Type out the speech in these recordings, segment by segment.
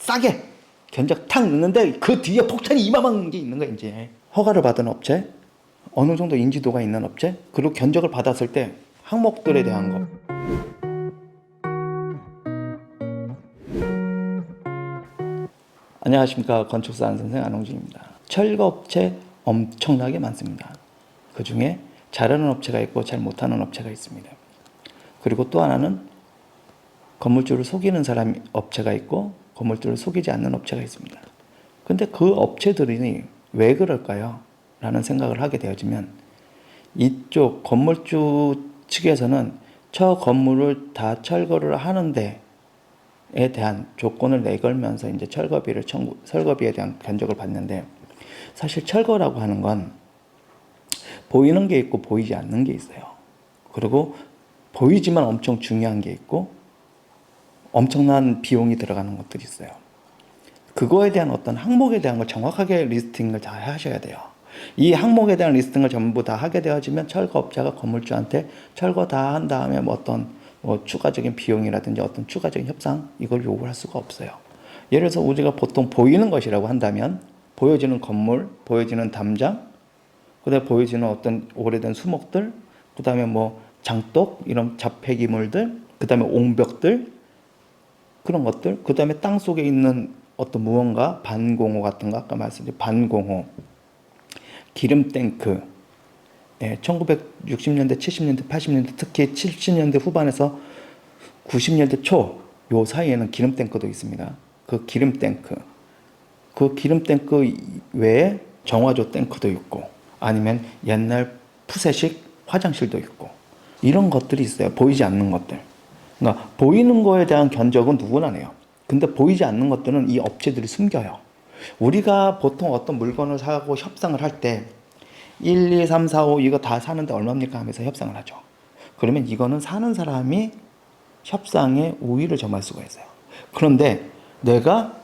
싸게 견적 탁 넣는데 그 뒤에 폭탄이 이만한 게 있는 거야. 이제 허가를 받은 업체, 어느 정도 인지도가 있는 업체, 그리고 견적을 받았을 때 항목들에 대한 거. 안녕하십니까, 건축사 안선생 안홍준입니다. 철거업체 엄청나게 많습니다. 그 중에 잘하는 업체가 있고 잘 못하는 업체가 있습니다. 그리고 또 하나는 건물주를 속이는 사람 업체가 있고 건물주를 속이지 않는 업체가 있습니다. 근데 그 업체들이 왜 그럴까요? 라는 생각을 하게 되어지면, 이쪽 건물주 측에서는 저 건물을 다 철거를 하는데 에 대한 조건을 내걸면서 이제 설거비에 대한 견적을 받는데, 사실 철거라고 하는 건 보이는 게 있고 보이지 않는 게 있어요. 그리고 보이지만 엄청 중요한 게 있고 엄청난 비용이 들어가는 것들이 있어요. 그거에 대한 어떤 항목에 대한 걸 정확하게 리스팅을 다 하셔야 돼요. 이 항목에 대한 리스팅을 전부 다 하게 되어지면 철거업자가 건물주한테 철거 다 한 다음에 어떤 추가적인 비용이라든지 어떤 추가적인 협상, 이걸 요구할 수가 없어요. 예를 들어서 우리가 보통 보이는 것이라고 한다면 보여지는 건물, 보여지는 담장, 그다음에 보여지는 어떤 오래된 수목들, 그다음에 장독 이런 자폐기물들, 그다음에 옹벽들, 그런 것들, 그다음에 땅 속에 있는 어떤 무언가, 반공호 같은 거, 아까 말씀드린 반공호, 기름 탱크, 1960년대, 70년대, 80년대, 특히 70년대 후반에서 90년대 초, 요 사이에는 기름 탱크도 있습니다. 그 기름 탱크 외에 정화조 탱크도 있고, 아니면 옛날 푸세식 화장실도 있고, 이런 것들이 있어요. 보이지 않는 것들. 그러니까 보이는 거에 대한 견적은 누구나 내요. 근데 보이지 않는 것들은 이 업체들이 숨겨요. 우리가 보통 어떤 물건을 사고 협상을 할 때 1, 2, 3, 4, 5 이거 다 사는데 얼마입니까 하면서 협상을 하죠. 그러면 이거는 사는 사람이 협상에 우위를 점할 수가 있어요. 그런데 내가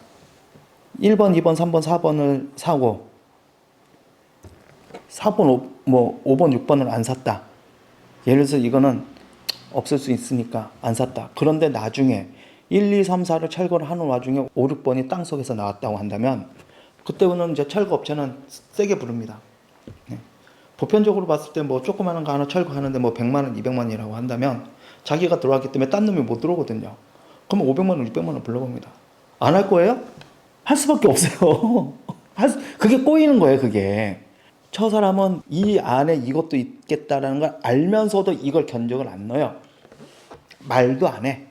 1번, 2번, 3번, 4번을 사고 4번, 5번, 6번을 안 샀다. 예를 들어서 이거는 없을 수 있으니까 안 샀다. 그런데 나중에 1, 2, 3, 4를 철거를 하는 와중에 5, 6번이 땅속에서 나왔다고 한다면, 그때는 이제 철거업체는 세게 부릅니다. 보편적으로 봤을 때 조그마한 거 하나 철거하는데 100만 원, 200만 원이라고 한다면 자기가 들어왔기 때문에 딴 놈이 못 들어오거든요. 그럼 500만 원, 600만 원 불러봅니다. 안 할 거예요? 할 수밖에 없어요. 그게 꼬이는 거예요, 그게. 저 사람은 이 안에 이것도 있겠다라는 걸 알면서도 이걸 견적을 안 넣어요. 말도 안 해.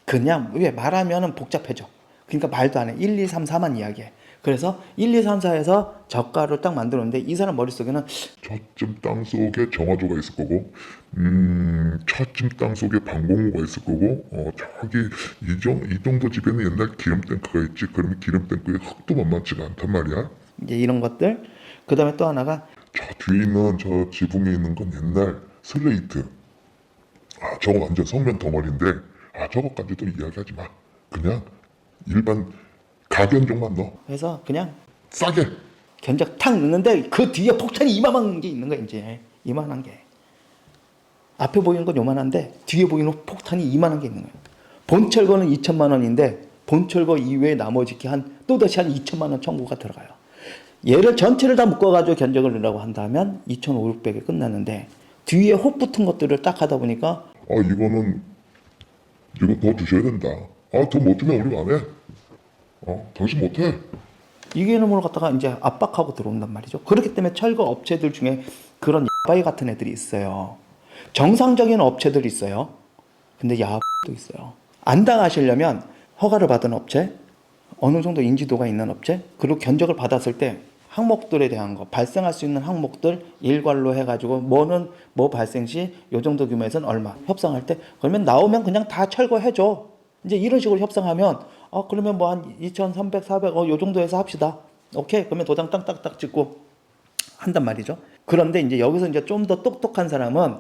그냥 왜 말하면 복잡해져. 그러니까 말도 안 해. 1, 2, 3, 4만 이야기해. 그래서 1, 2, 3, 4에서 저가를 딱 만들었는데, 이 사람 머릿속에는 저쯤 땅 속에 정화조가 있을 거고, 저쯤 땅 속에 방공호가 있을 거고, 저기 이 정도 집에는 옛날 기름 탱크가 있지. 그러면 기름 탱크에 흙도 만만치가 않단 말이야. 이제 이런 것들. 그 다음에 또 하나가 저 뒤에 있는 저 지붕에 있는 건 옛날 슬레이트. 저거 완전 성면 덩어리인데, 저거까지도 이야기하지 마. 그냥 일반 가변종만 넣어. 해서 그냥 싸게. 견적 탁 넣는데 그 뒤에 폭탄이 이만한 게 있는 거야. 이제 이만한 게. 앞에 보이는 건 요만한데 뒤에 보이는 폭탄이 이만한 게 있는 거예요. 본철거는 2천만 원인데 본철거 이외에 나머지 또다시 한 2천만 원 청구가 들어가요. 얘를 전체를 다 묶어가지고 견적을 넣으라고 한다면 2,500에 끝나는데, 뒤에 혹 붙은 것들을 딱 하다 보니까 이거 더 주셔야 된다. 더 못 주면 우리가 안 해. 당신 못 해. 이게 놈을 갖다가 이제 압박하고 들어온단 말이죠. 그렇기 때문에 철거 업체들 중에 그런 야바이 같은 애들이 있어요. 정상적인 업체들이 있어요. 근데 야바이도 있어요. 안 당하시려면 허가를 받은 업체, 어느 정도 인지도가 있는 업체, 그리고 견적을 받았을 때 항목들에 대한 거, 발생할 수 있는 항목들 일괄로 해가지고 뭐 발생 시 요 정도 규모에서는 얼마 협상할 때, 그러면 나오면 그냥 다 철거해줘. 이제 이런 식으로 협상하면 그러면 한 2,300, 400 요 정도에서 합시다. 오케이. 그러면 도장 딱딱딱 찍고 한단 말이죠. 그런데 이제 여기서 이제 좀 더 똑똑한 사람은,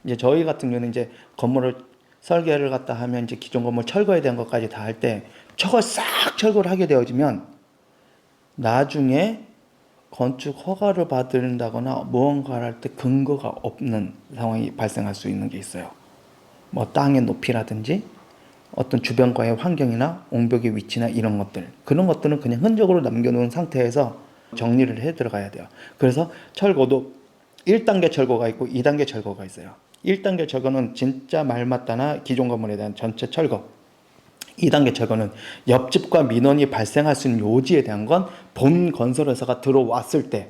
이제 저희 같은 경우는 이제 건물을 설계를 갖다 하면 이제 기존 건물 철거에 대한 것까지 다 할 때 저걸 싹 철거를 하게 되어지면 나중에 건축 허가를 받는다거나 무언가를 할 때 근거가 없는 상황이 발생할 수 있는 게 있어요. 땅의 높이라든지 어떤 주변과의 환경이나 옹벽의 위치나 이런 것들, 그런 것들은 그냥 흔적으로 남겨놓은 상태에서 정리를 해 들어가야 돼요. 그래서 철거도 1단계 철거가 있고 2단계 철거가 있어요. 1단계 철거는 진짜 말맞다나 기존 건물에 대한 전체 철거. 2단계 철거는 옆집과 민원이 발생할 수 있는 요지에 대한 건 본 건설회사가 들어왔을 때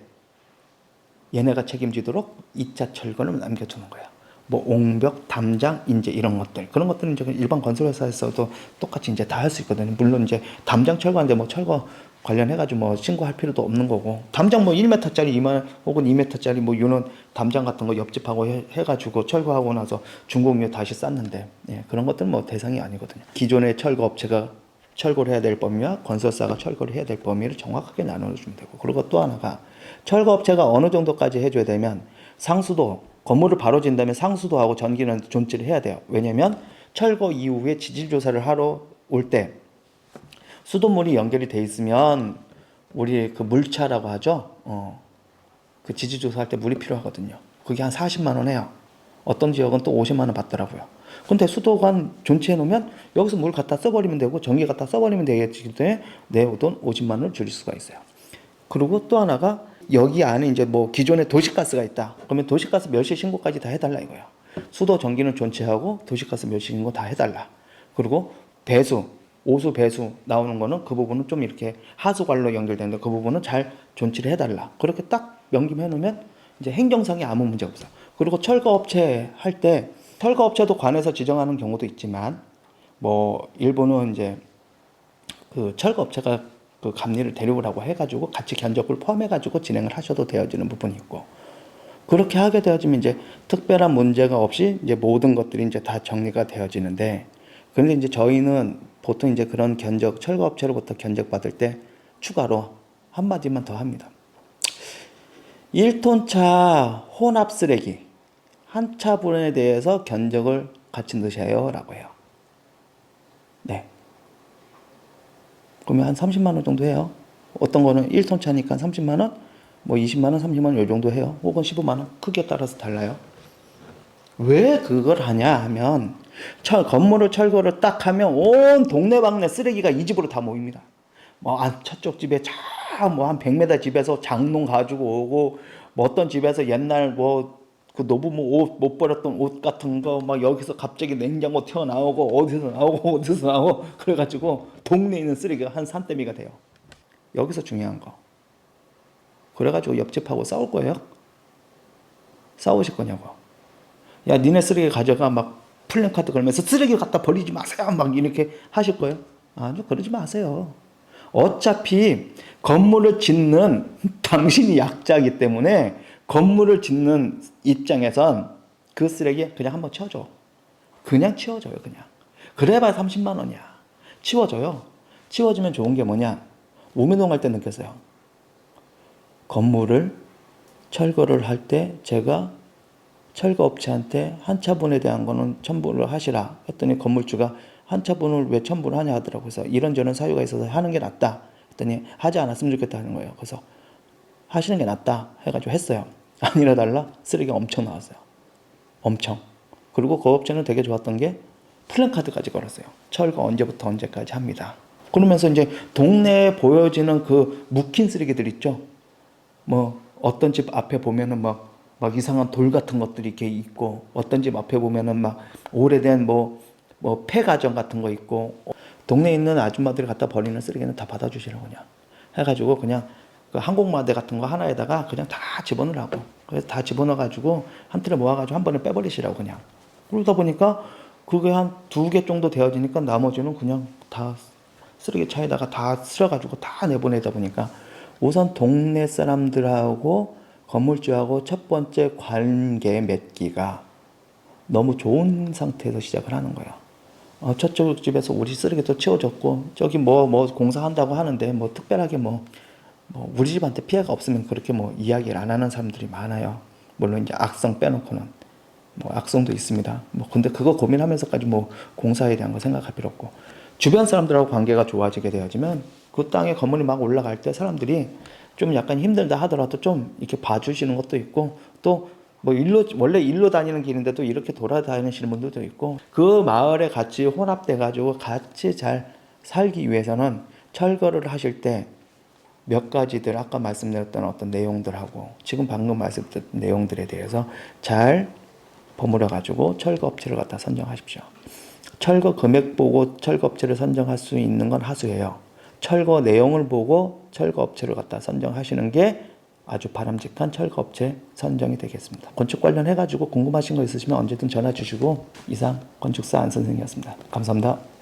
얘네가 책임지도록 2차 철거를 남겨두는 거야. 뭐 옹벽, 담장, 인제 이런 것들, 그런 것들은 이제 일반 건설회사에서도 똑같이 이제 다 할 수 있거든요. 물론 이제 담장 철거하는데 뭐 철거 관련해가지고 뭐 신고할 필요도 없는 거고, 담장 뭐 1m짜리 2만 혹은 2m짜리 뭐 유는 담장 같은 거 옆집하고 해가지고 철거하고 나서 중공료 다시 쌓는데, 예, 그런 것들은 뭐 대상이 아니거든요. 기존의 철거 업체가 철거를 해야 될 범위와 건설사가 철거를 해야 될 범위를 정확하게 나눠주면 되고, 그리고 또 하나가 철거업체가 어느 정도까지 해줘야 되면 상수도, 건물을 바로 짓는다면 상수도하고 전기는 존치를 해야 돼요. 왜냐면 철거 이후에 지질조사를 하러 올 때 수돗물이 연결이 돼 있으면 우리 그 물차라고 하죠. 그 지질조사할 때 물이 필요하거든요. 그게 한 40만 원 해요. 어떤 지역은 또 50만 원 받더라고요. 근데 수도관 존치해 놓으면 여기서 물 갖다 써버리면 되고 전기 갖다 써버리면 되기 때문에 내 돈 50만 원을 줄일 수가 있어요. 그리고 또 하나가 여기 안에 이제 뭐 기존에 도시가스가 있다. 그러면 도시가스 멸실 신고까지 다 해달라 이거예요. 수도 전기는 존치하고 도시가스 멸실 신고 다 해달라. 그리고 배수, 오수 배수 나오는 거는 그 부분은 좀 이렇게 하수관로 연결되는데 그 부분은 잘 존치를 해달라. 그렇게 딱 연기해 놓으면 이제 행정상에 아무 문제 없어요. 그리고 철거업체 할 때 철거업체도 관에서 지정하는 경우도 있지만 뭐 일부는 이제 그 철거업체가 그 감리를 데려오라고 해가지고 같이 견적을 포함해가지고 진행을 하셔도 되어지는 부분이 있고, 그렇게 하게 되어지면 이제 특별한 문제가 없이 이제 모든 것들이 이제 다 정리가 되어지는데, 그런데 이제 저희는 보통 이제 그런 견적, 철거업체로부터 견적 받을 때 추가로 한마디만 더 합니다. 1톤차 혼합 쓰레기 한 차분에 대해서 견적을 같이 넣으셔요 라고 해요. 네. 그러면 한 30만 원 정도 해요. 어떤 거는 1톤 차니까 30만 원, 뭐 20만 원, 30만 원 이 정도 해요. 혹은 15만 원. 크기에 따라서 달라요. 왜 그걸 하냐 하면 건물을 철거를 딱 하면 온 동네방네 쓰레기가 이 집으로 다 모입니다. 뭐 저쪽 집에 뭐 한 100m 집에서 장롱 가지고 오고, 뭐 어떤 집에서 옛날 뭐 그 노부모 옷 못 버렸던 옷 같은 거 막 여기서 갑자기 냉장고 튀어나오고 어디서 나오고 어디서 나오고, 그래가지고 동네에 있는 쓰레기가 한 산더미가 돼요. 여기서 중요한 거. 그래가지고 옆집하고 싸울 거예요? 싸우실 거냐고. 야 니네 쓰레기 가져가 막 플랜카드 걸면서 쓰레기 갖다 버리지 마세요 막 이렇게 하실 거예요? 아니요, 그러지 마세요. 어차피 건물을 짓는 당신이 약자이기 때문에 건물을 짓는 입장에선 그 쓰레기 그냥 한번 치워줘. 그냥 치워줘요. 그냥. 그래봐야 30만 원이야. 치워줘요. 치워주면 좋은 게 뭐냐. 우민동 갈 때 느꼈어요. 건물을 철거를 할 때 제가 철거업체한테 한 차분에 대한 거는 첨부를 하시라 했더니 건물주가 한 차분을 왜 첨부를 하냐 하더라고요. 그래서 이런저런 사유가 있어서 하는 게 낫다 했더니 하지 않았으면 좋겠다 하는 거예요. 그래서 하시는 게 낫다 해가지고 했어요. 아니라 달라 쓰레기가 엄청 나왔어요. 엄청. 그리고 그 업체는 되게 좋았던 게 플랜카드까지 걸었어요. 철거 언제부터 언제까지 합니다. 그러면서 이제 동네에 보여지는 그 묵힌 쓰레기들 있죠. 뭐 어떤 집 앞에 보면은 막 이상한 돌 같은 것들이 이렇게 있고, 어떤 집 앞에 보면은 막 오래된 뭐 폐가전 같은 거 있고, 동네에 있는 아줌마들이 갖다 버리는 쓰레기는 다 받아주시라고 그냥 해가지고 그냥 그 항공마대 같은 거 하나에다가 그냥 다 집어넣으라고. 그래서 다 집어넣어가지고 한 틀에 모아가지고 한 번에 빼버리시라고 그냥. 그러다 보니까 그게 한 2개 정도 되어지니까 나머지는 그냥 다 쓰레기 차에다가 다 쓸어가지고 다 내보내다 보니까 우선 동네 사람들하고 건물주하고 첫 번째 관계 맺기가 너무 좋은 상태에서 시작을 하는 거예요. 저쪽 집에서 우리 쓰레기도 치워줬고, 저기 뭐 공사한다고 하는데 뭐 특별하게 뭐 우리 집한테 피해가 없으면 그렇게 뭐 이야기를 안 하는 사람들이 많아요. 물론 이제 악성 빼놓고는 뭐 악성도 있습니다. 뭐 근데 그거 고민하면서까지 뭐 공사에 대한 거 생각할 필요 없고, 주변 사람들하고 관계가 좋아지게 되어지면 그 땅에 건물이 막 올라갈 때 사람들이 좀 약간 힘들다 하더라도 좀 이렇게 봐주시는 것도 있고, 또 뭐 원래 일로 다니는 길인데도 이렇게 돌아다니시는 분들도 있고, 그 마을에 같이 혼합돼 가지고 같이 잘 살기 위해서는 철거를 하실 때 몇 가지들, 아까 말씀드렸던 어떤 내용들하고 지금 방금 말씀드렸던 내용들에 대해서 잘 버무려 가지고 철거 업체를 갖다 선정하십시오. 철거 금액 보고 철거 업체를 선정할 수 있는 건 하수예요. 철거 내용을 보고 철거 업체를 갖다 선정하시는 게 아주 바람직한 철거 업체 선정이 되겠습니다. 건축 관련해 가지고 궁금하신 거 있으시면 언제든 전화 주시고. 이상 건축사 안 선생이었습니다. 감사합니다.